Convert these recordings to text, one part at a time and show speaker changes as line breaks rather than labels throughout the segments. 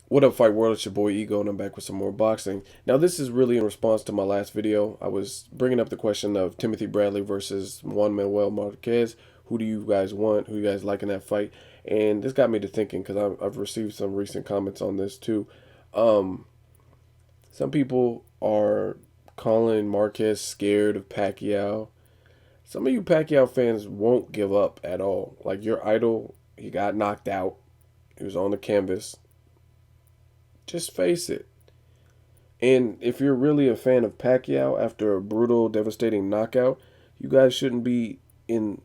What up, Fight World? It's your boy Ego, and I'm back with some more boxing. Now, this is really in response to my last video. I was bringing up the question of Timothy Bradley versus Juan Manuel Marquez. Who do you guys want? Who you guys like in that fight? And this got me to thinking because I've received some recent comments on this too. Um, some people are calling Marquez scared of Pacquiao. Some of you Pacquiao fans won't give up at all. Like your idol, he got knocked out. He was on the canvas. Just face it. And if you're really a fan of Pacquiao after a brutal, devastating knockout, you guys shouldn't be in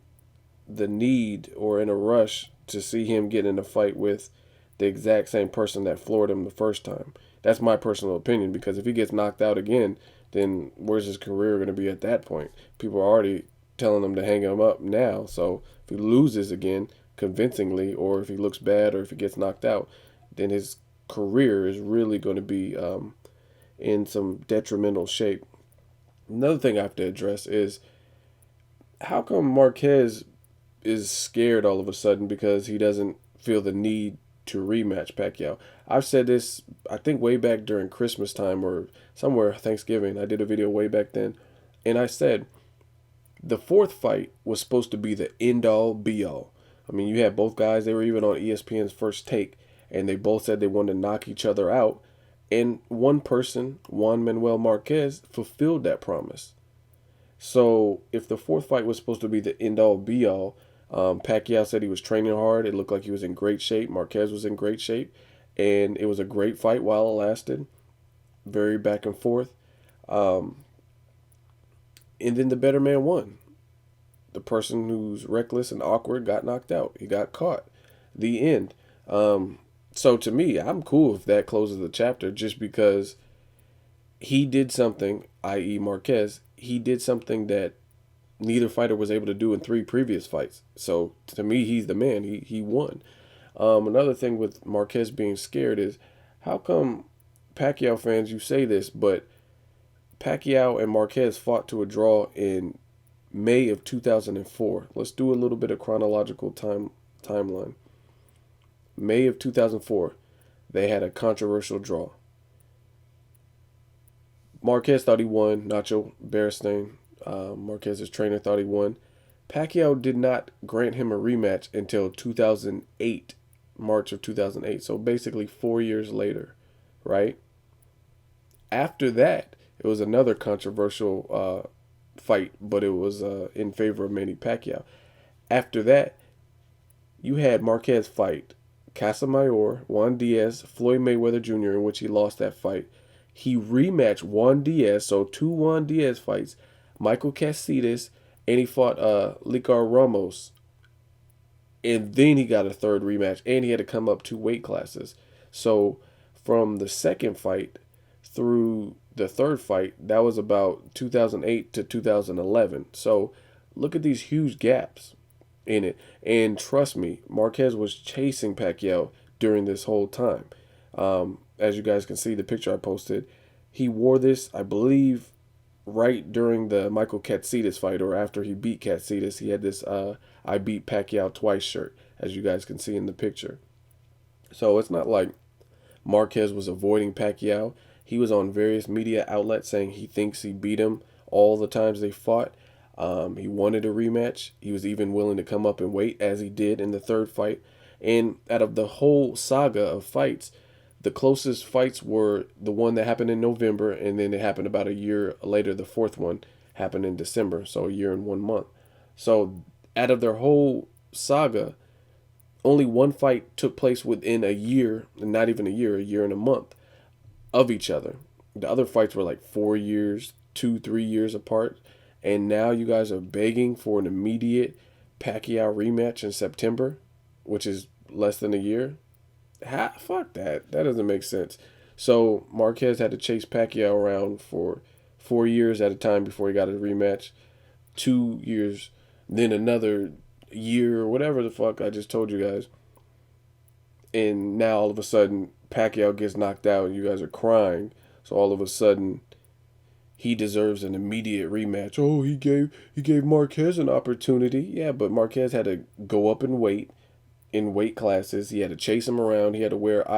the need or in a rush to see him get in a fight with the exact same person that floored him the first time. That's my personal opinion because if he gets knocked out again, then where's his career going to be at that point? People are already telling him to hang him up now. So if he loses again convincingly, or if he looks bad, or if he gets knocked out, then his career is really going to be in some detrimental shape. Another thing I have to address is how come Marquez is scared all of a sudden because he doesn't feel the need to rematch Pacquiao? I've said this, I think, way back during Christmas time or somewhere Thanksgiving. I did a video way back then, and I said the fourth fight was supposed to be the end all be all. I mean, you had both guys, they were even on ESPN's First Take, and they both said they wanted to knock each other out. And one person, Juan Manuel Marquez, fulfilled that promise. So if the fourth fight was supposed to be the end all be all, Pacquiao said he was training hard. It looked like he was in great shape. Marquez was in great shape. And it was a great fight while it lasted. Very back and forth. Um, and then the better man won. The person who's reckless and awkward got knocked out. He got caught. The end. Um, so to me, I'm cool if that closes the chapter just because he did something, i.e., Marquez, he did something that neither fighter was able to do in three previous fights. So to me, he's the man. He won. Another thing with Marquez being scared is how come Pacquiao fans, you say this, but Pacquiao and Marquez fought to a draw in May of 2004. Let's do a little bit of chronological timeline. May of 2004, they had a controversial draw. Marquez thought he won. Nacho Beristain, Marquez's trainer, thought he won. Pacquiao did not grant him a rematch until 2008, March of 2008. So basically 4 years later, right? After that, it was another controversial fight, but it was in favor of Manny Pacquiao. After that, you had Marquez fight Casamayor, Juan Diaz, Floyd Mayweather Jr., in which he lost that fight. He rematched Juan Diaz, so two Juan Diaz fights, Michael Casitas, and he fought Licar Ramos. And then he got a third rematch, and he had to come up two weight classes. So from the second fight through the third fight, that was about 2008 to 2011. So look at these huge gaps in it. And trust me, Marquez was chasing Pacquiao during this whole time. As you guys can see, the picture I posted, he wore this, I believe, right during the Michael Katsidis fight or after he beat Katsidis. He had this I beat Pacquiao twice shirt, as you guys can see in the picture. So it's not like Marquez was avoiding Pacquiao. He was on various media outlets saying he thinks he beat him all the times they fought. He wanted a rematch. He was even willing to come up and wait, as he did in the third fight. And out of the whole saga of fights, the closest fights were the one that happened in November, and then it happened about a year later. The fourth one happened in December, so a year and 1 month. So out of their whole saga, only one fight took place within a year, and not even a year and a month of each other. The other fights were like 4 years, 2, 3 years apart. And now you guys are begging for an immediate Pacquiao rematch in September, which is less than a year. Fuck that. That doesn't make sense. So Marquez had to chase Pacquiao around for 4 years at a time before he got a rematch. 2 years, then another year or whatever the fuck I just told you guys. And now all of a sudden Pacquiao gets knocked out and you guys are crying. So all of a sudden he deserves an immediate rematch. Oh, he gave Marquez an opportunity. Yeah, but Marquez had to go up in weight classes. He had to chase him around. He had to wear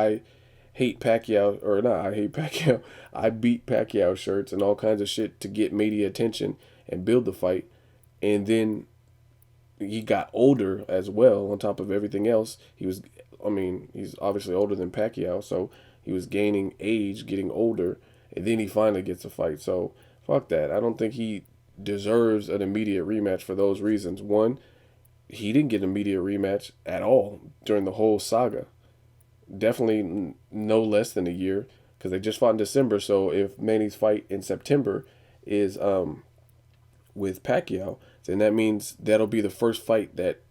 hate Pacquiao, or not, I hate Pacquiao. I beat Pacquiao shirts and all kinds of shit to get media attention and build the fight. And then he got older as well. On top of everything else, I mean, he's obviously older than Pacquiao, so he was gaining age, getting older, and then he finally gets a fight. So fuck that. I don't think he deserves an immediate rematch for those reasons. One, he didn't get an immediate rematch at all during the whole saga. Definitely no less than a year because they just fought in December. So if Manny's fight in September is with Pacquiao, then that means that'll be the first fight that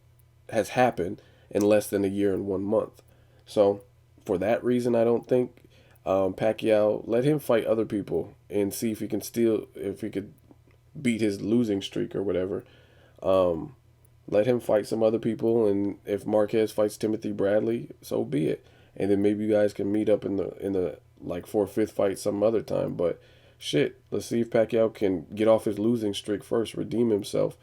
has happened in less than a year and 1 month. So for that reason, I don't think Pacquiao, let him fight other people and see if he can still, if he could beat his losing streak or whatever. Um, let him fight some other people, and if Marquez fights Timothy Bradley, so be it. And then maybe you guys can meet up in the like for a fifth fight some other time. But shit, let's see if Pacquiao can get off his losing streak first, redeem himself,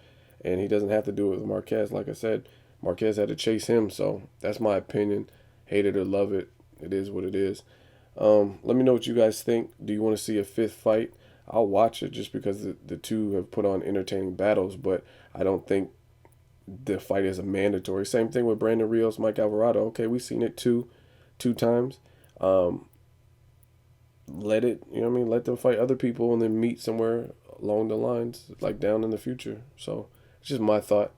and he doesn't have to do it with Marquez. Like I said, Marquez had to chase him, so that's my opinion. Hate it or love it, it is what it is. Let me know what you guys think. Do you want to see a fifth fight? I'll watch it just because the two have put on entertaining battles, but I don't think the fight is a mandatory. Same thing with Brandon Rios, Mike Alvarado. Okay, we've seen it two times. Um, Let it, you know what I mean? Let them fight other people and then meet somewhere along the lines, like down in the future. So it's just my thought.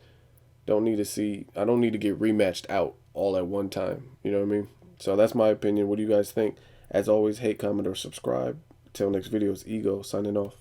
I don't need to get rematched out all at one time. You know what I mean? So that's my opinion. What do you guys think? As always, hate, comment, or subscribe. Till next video, it's Ego signing off.